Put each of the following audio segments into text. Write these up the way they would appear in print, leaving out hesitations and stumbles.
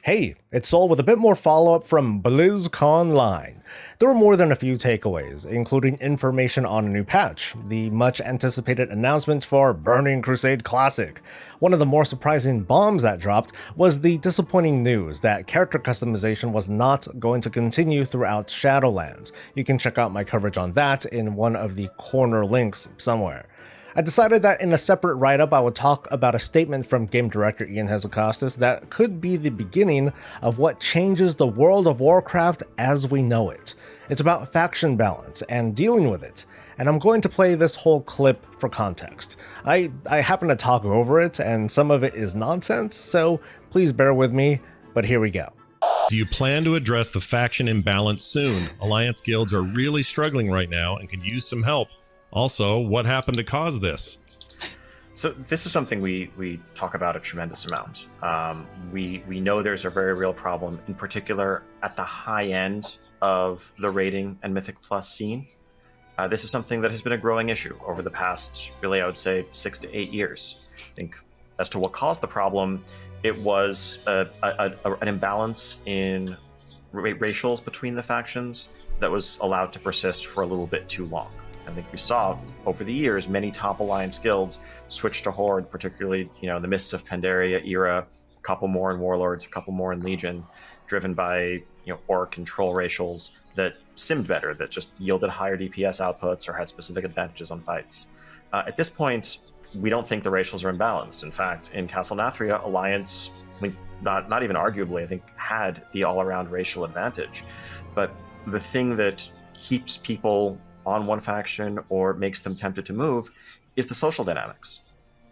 Hey, it's Soul with a bit more follow-up from Blizzconline. There were more than a few takeaways, including information on a new patch, the much-anticipated announcement for Burning Crusade Classic. One of the more surprising bombs that dropped was the disappointing news that character customization was not going to continue throughout Shadowlands. You can check out my coverage on that in one of the corner links somewhere. I decided that in a separate write-up I would talk about a statement from game director Ian Hazzikostas that could be the beginning of what changes the World of Warcraft as we know it. It's about faction balance and dealing with it, and I'm going to play this whole clip for context. I happen to talk over it, and some of it is nonsense, so please bear with me, but here we go. Do you plan to address the faction imbalance soon? Alliance guilds are really struggling right now and could use some help. Also, what happened to cause this? So this is something we talk about a tremendous amount. We know there's a very real problem, in particular at the high end of the raiding and Mythic Plus scene. This is something that has been a growing issue over the past, really, I would say, 6 to 8 years. I think as to what caused the problem, it was an imbalance in racials between the factions that was allowed to persist for a little bit too long. I think we saw over the years many top Alliance guilds switch to Horde, particularly in the Mists of Pandaria era, a couple more in Warlords, a couple more in Legion, driven by Orc and Troll racials that simmed better, that just yielded higher DPS outputs or had specific advantages on fights. At this point, we don't think the racials are imbalanced. In fact, in Castle Nathria, Alliance, not even arguably, I think, had the all-around racial advantage. But the thing that keeps people on one faction or makes them tempted to move is the social dynamics.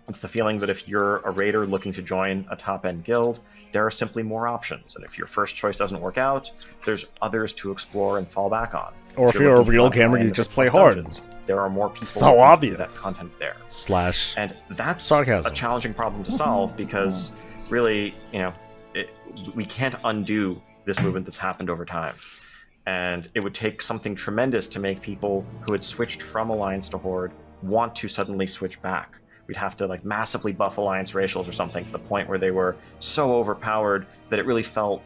It's the feeling that if you're a raider looking to join a top-end guild, there are simply more options. And if your first choice doesn't work out, there's others to explore and fall back on. Or if you're a real gamer, you just play Horde. There are more people so obvious that content there. Slash and that's sarcasm. A challenging problem to solve because really, we can't undo this movement that's happened over time. And it would take something tremendous to make people who had switched from Alliance to Horde want to suddenly switch back. We'd have to massively buff Alliance racials or something to the point where they were so overpowered that it really felt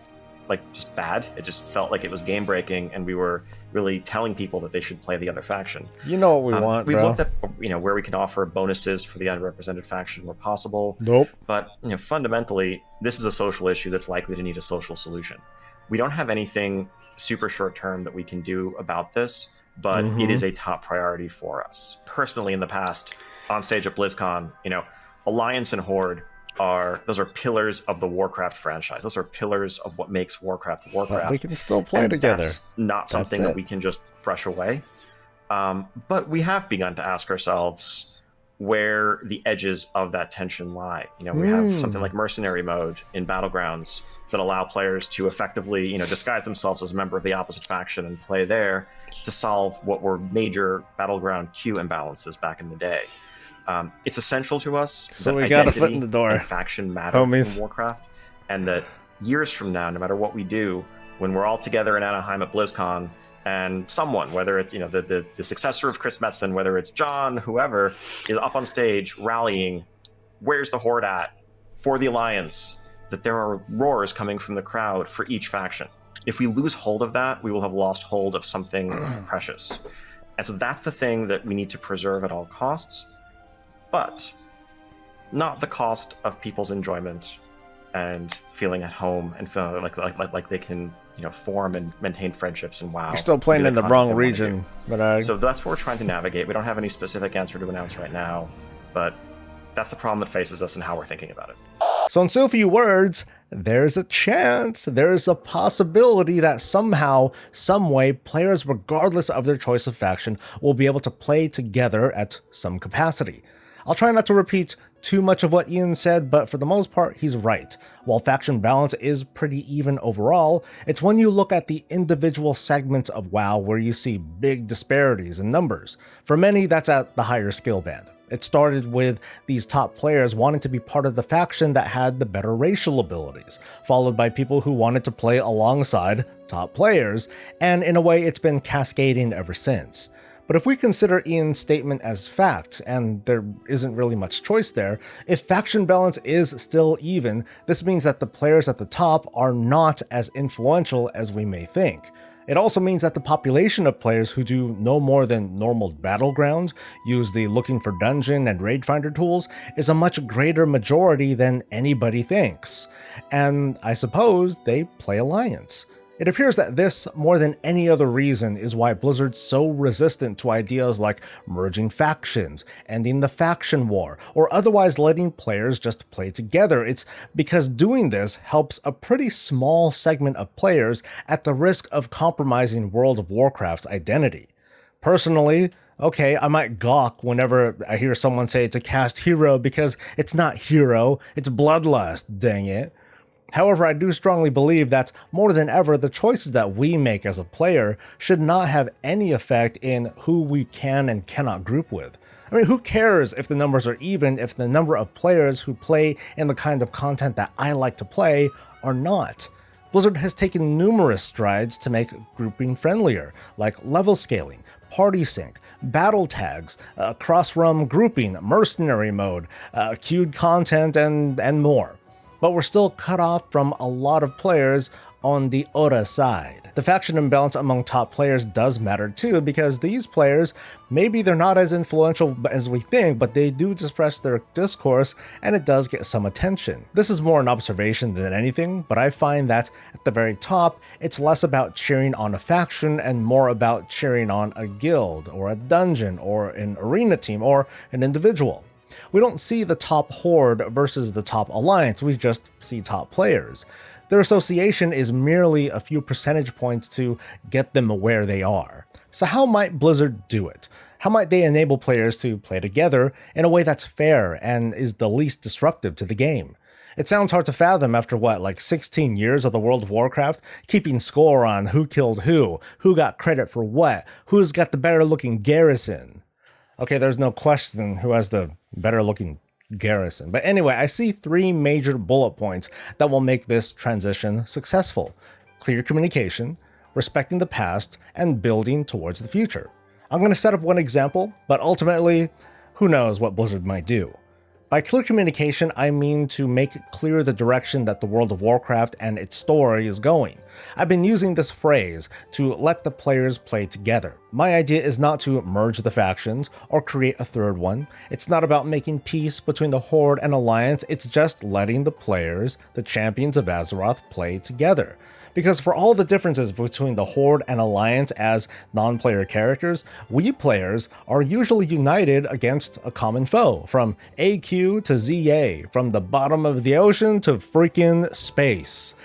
just bad. It just felt like it was game breaking, and we were really telling people that they should play the other faction. You know what we want, We've bro. looked at where we can offer bonuses for the underrepresented faction where possible. Nope. But fundamentally, this is a social issue that's likely to need a social solution. We don't have anything super short term that we can do about this, but it is a top priority for us. Personally, in the past, on stage at BlizzCon, Alliance and Horde those are pillars of the Warcraft franchise. Those are pillars of what makes Warcraft Warcraft. But we can still play together. That's not something that we can just brush away. But we have begun to ask ourselves where the edges of that tension lie. We have something like mercenary mode in Battlegrounds that allow players to effectively, disguise themselves as a member of the opposite faction and play there to solve what were major Battleground queue imbalances back in the day. It's essential to us. So we got a foot in the door. And faction matter in Warcraft, and that years from now, no matter what we do, when we're all together in Anaheim at BlizzCon, and someone, whether it's the successor of Chris Metzen, whether it's John, whoever, is up on stage rallying, where's the Horde at for the Alliance? That there are roars coming from the crowd for each faction. If we lose hold of that, we will have lost hold of something precious. And so that's the thing that we need to preserve at all costs, but not the cost of people's enjoyment and feeling at home and feeling like they can form and maintain friendships and WoW. You're still playing in the wrong region, but so that's what we're trying to navigate. We don't have any specific answer to announce right now, but that's the problem that faces us and how we're thinking about it. So in so few words, there's a chance, there's a possibility that somehow, some way, players, regardless of their choice of faction, will be able to play together at some capacity. I'll try not to repeat too much of what Ian said, but for the most part, he's right. While faction balance is pretty even overall, it's when you look at the individual segments of WoW where you see big disparities in numbers. For many, that's at the higher skill band. It started with these top players wanting to be part of the faction that had the better racial abilities, followed by people who wanted to play alongside top players, and in a way it's been cascading ever since. But if we consider Ian's statement as fact, and there isn't really much choice there, if faction balance is still even, this means that the players at the top are not as influential as we may think. It also means that the population of players who do no more than normal battlegrounds, use the looking for dungeon and raid finder tools, is a much greater majority than anybody thinks. And I suppose they play Alliance. It appears that this, more than any other reason, is why Blizzard's so resistant to ideas like merging factions, ending the faction war, or otherwise letting players just play together. It's because doing this helps a pretty small segment of players at the risk of compromising World of Warcraft's identity. Personally, okay, I might gawk whenever I hear someone say to cast hero because it's not hero, it's bloodlust, dang it. However, I do strongly believe that, more than ever, the choices that we make as a player should not have any effect in who we can and cannot group with. I mean, who cares if the numbers are even if the number of players who play in the kind of content that I like to play are not? Blizzard has taken numerous strides to make grouping friendlier, like level scaling, party sync, battle tags, cross-realm grouping, mercenary mode, queued content, and more. But we're still cut off from a lot of players on the other side. The faction imbalance among top players does matter too, because these players, maybe they're not as influential as we think, but they do express their discourse and it does get some attention. This is more an observation than anything, but I find that at the very top, it's less about cheering on a faction and more about cheering on a guild, or a dungeon, or an arena team, or an individual. We don't see the top Horde versus the top Alliance, we just see top players. Their association is merely a few percentage points to get them where they are. So how might Blizzard do it? How might they enable players to play together in a way that's fair and is the least disruptive to the game? It sounds hard to fathom after like 16 years of the World of Warcraft, keeping score on who killed who got credit for what, who's got the better looking garrison. Okay, there's no question who has the better looking garrison. But anyway, I see three major bullet points that will make this transition successful: clear communication, respecting the past, and building towards the future. I'm going to set up one example, but ultimately, who knows what Blizzard might do. By clear communication, I mean to make clear the direction that the World of Warcraft and its story is going. I've been using this phrase to let the players play together. My idea is not to merge the factions or create a third one. It's not about making peace between the Horde and Alliance, it's just letting the players, the champions of Azeroth, play together. Because for all the differences between the Horde and Alliance as non-player characters, we players are usually united against a common foe, from AQ to ZA, from the bottom of the ocean to freaking space.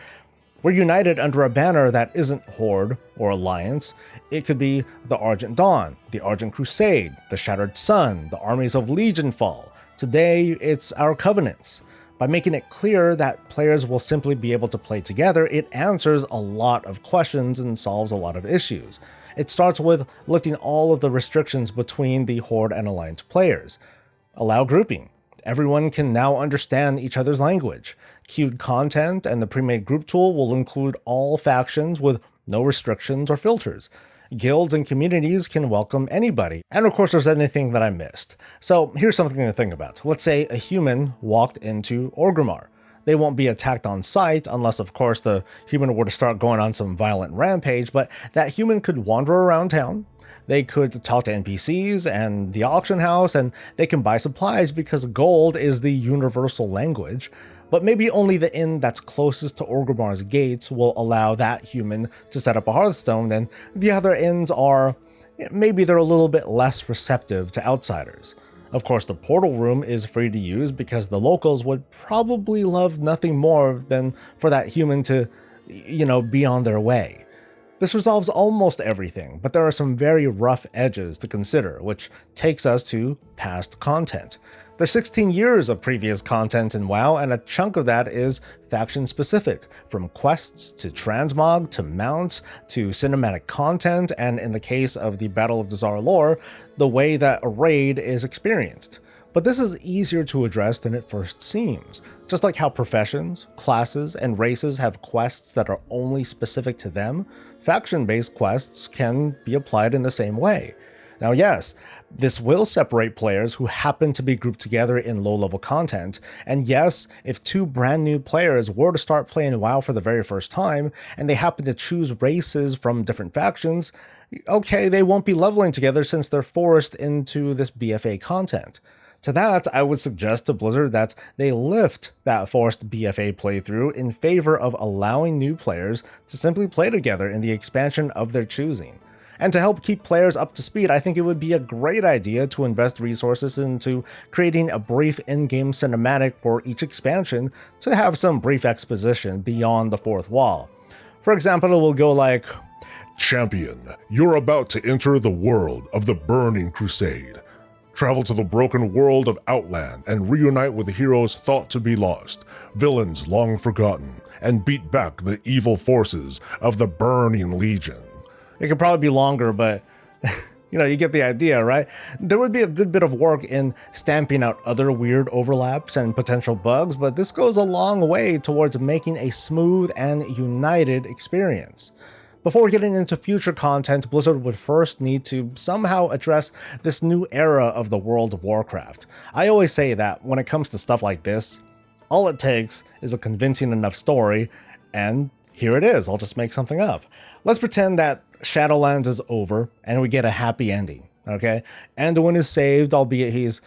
We're united under a banner that isn't Horde or Alliance. It could be the Argent Dawn, the Argent Crusade, the Shattered Sun, the armies of Legionfall. Today, it's our Covenants. By making it clear that players will simply be able to play together, it answers a lot of questions and solves a lot of issues. It starts with lifting all of the restrictions between the Horde and Alliance players. Allow grouping. Everyone can now understand each other's language. Queued content and the pre-made group tool will include all factions with no restrictions or filters. Guilds and communities can welcome anybody. And of course, there's anything that I missed. So here's something to think about. Let's say a human walked into Orgrimmar. They won't be attacked on sight unless, of course, the human were to start going on some violent rampage, but that human could wander around town. They could talk to NPCs and the auction house, and they can buy supplies because gold is the universal language. But maybe only the inn that's closest to Orgrimmar's gates will allow that human to set up a Hearthstone, and the other inns are, maybe they're a little bit less receptive to outsiders. Of course, the portal room is free to use because the locals would probably love nothing more than for that human to, be on their way. This resolves almost everything, but there are some very rough edges to consider, which takes us to past content. There's 16 years of previous content in WoW, and a chunk of that is faction-specific, from quests to transmog to mounts to cinematic content, and in the case of the Battle of Dazar lore, the way that a raid is experienced. But this is easier to address than it first seems. Just like how professions, classes, and races have quests that are only specific to them, faction-based quests can be applied in the same way. Now, yes, this will separate players who happen to be grouped together in low-level content, and yes, if two brand new players were to start playing WoW for the very first time, and they happen to choose races from different factions, okay, they won't be leveling together since they're forced into this BFA content. To that, I would suggest to Blizzard that they lift that forced BFA playthrough in favor of allowing new players to simply play together in the expansion of their choosing. And to help keep players up to speed, I think it would be a great idea to invest resources into creating a brief in-game cinematic for each expansion to have some brief exposition beyond the fourth wall. For example, it will go like, Champion, you're about to enter the world of the Burning Crusade. Travel to the broken world of Outland and reunite with heroes thought to be lost, villains long forgotten, and beat back the evil forces of the Burning Legion. It could probably be longer, but you get the idea, right? There would be a good bit of work in stamping out other weird overlaps and potential bugs, but this goes a long way towards making a smooth and united experience. Before getting into future content, Blizzard would first need to somehow address this new era of the World of Warcraft. I always say that when it comes to stuff like this, all it takes is a convincing enough story, and here it is, I'll just make something up. Let's pretend that Shadowlands is over and we get a happy ending, okay? Anduin is saved, albeit he's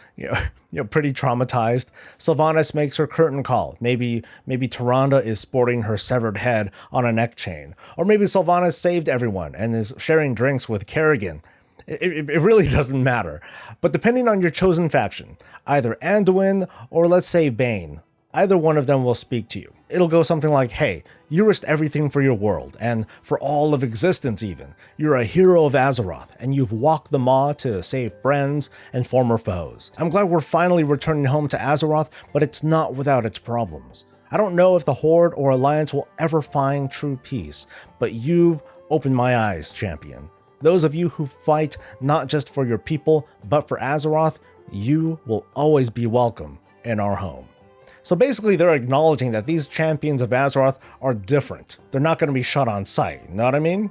pretty traumatized. Sylvanas makes her curtain call. Maybe Tyrande is sporting her severed head on a neck chain. Or maybe Sylvanas saved everyone and is sharing drinks with Kerrigan. It really doesn't matter. But depending on your chosen faction, either Anduin or let's say Bane, either one of them will speak to you. It'll go something like, hey, you risked everything for your world, and for all of existence even. You're a hero of Azeroth, and you've walked the maw to save friends and former foes. I'm glad we're finally returning home to Azeroth, but it's not without its problems. I don't know if the Horde or Alliance will ever find true peace, but you've opened my eyes, champion. Those of you who fight not just for your people, but for Azeroth, you will always be welcome in our home. So basically, they're acknowledging that these champions of Azeroth are different. They're not going to be shot on sight, you know what I mean?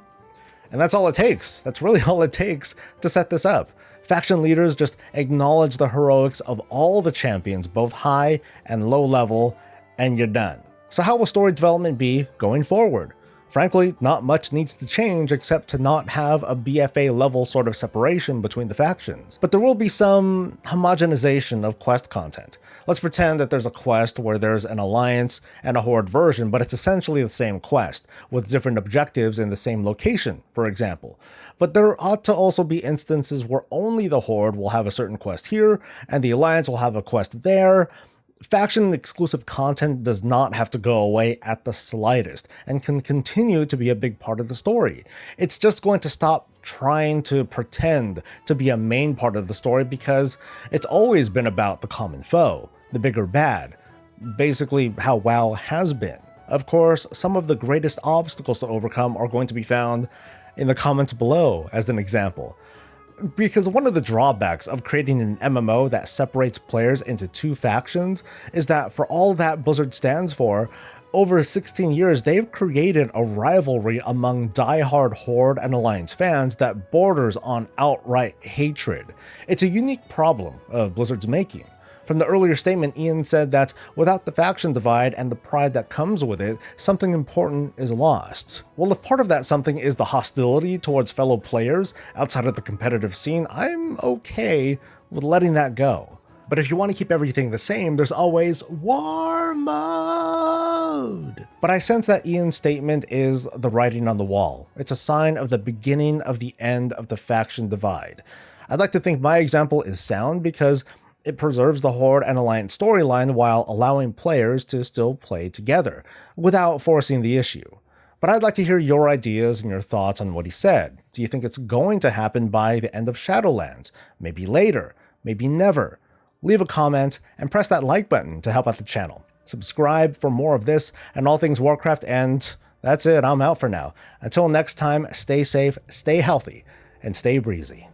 And that's all it takes. That's really all it takes to set this up. Faction leaders just acknowledge the heroics of all the champions, both high and low level, and you're done. So how will story development be going forward? Frankly, not much needs to change except to not have a BFA level sort of separation between the factions. But there will be some homogenization of quest content. Let's pretend that there's a quest where there's an Alliance and a Horde version, but it's essentially the same quest, with different objectives in the same location, for example. But there ought to also be instances where only the Horde will have a certain quest here, and the Alliance will have a quest there. Faction-exclusive content does not have to go away at the slightest, and can continue to be a big part of the story. It's just going to stop trying to pretend to be a main part of the story because it's always been about the common foe, the bigger bad, basically how WoW has been. Of course, some of the greatest obstacles to overcome are going to be found in the comments below, as an example. Because one of the drawbacks of creating an MMO that separates players into two factions is that for all that Blizzard stands for, over 16 years they've created a rivalry among die-hard Horde and Alliance fans that borders on outright hatred. It's a unique problem of Blizzard's making. From the earlier statement, Ian said that without the faction divide and the pride that comes with it, something important is lost. Well, if part of that something is the hostility towards fellow players outside of the competitive scene, I'm okay with letting that go. But if you want to keep everything the same, there's always War Mode! But I sense that Ian's statement is the writing on the wall. It's a sign of the beginning of the end of the faction divide. I'd like to think my example is sound because it preserves the Horde and Alliance storyline while allowing players to still play together, without forcing the issue. But I'd like to hear your ideas and your thoughts on what he said. Do you think it's going to happen by the end of Shadowlands? Maybe later? Maybe never? Leave a comment and press that like button to help out the channel. Subscribe for more of this and all things Warcraft, and that's it, I'm out for now. Until next time, stay safe, stay healthy, and stay breezy.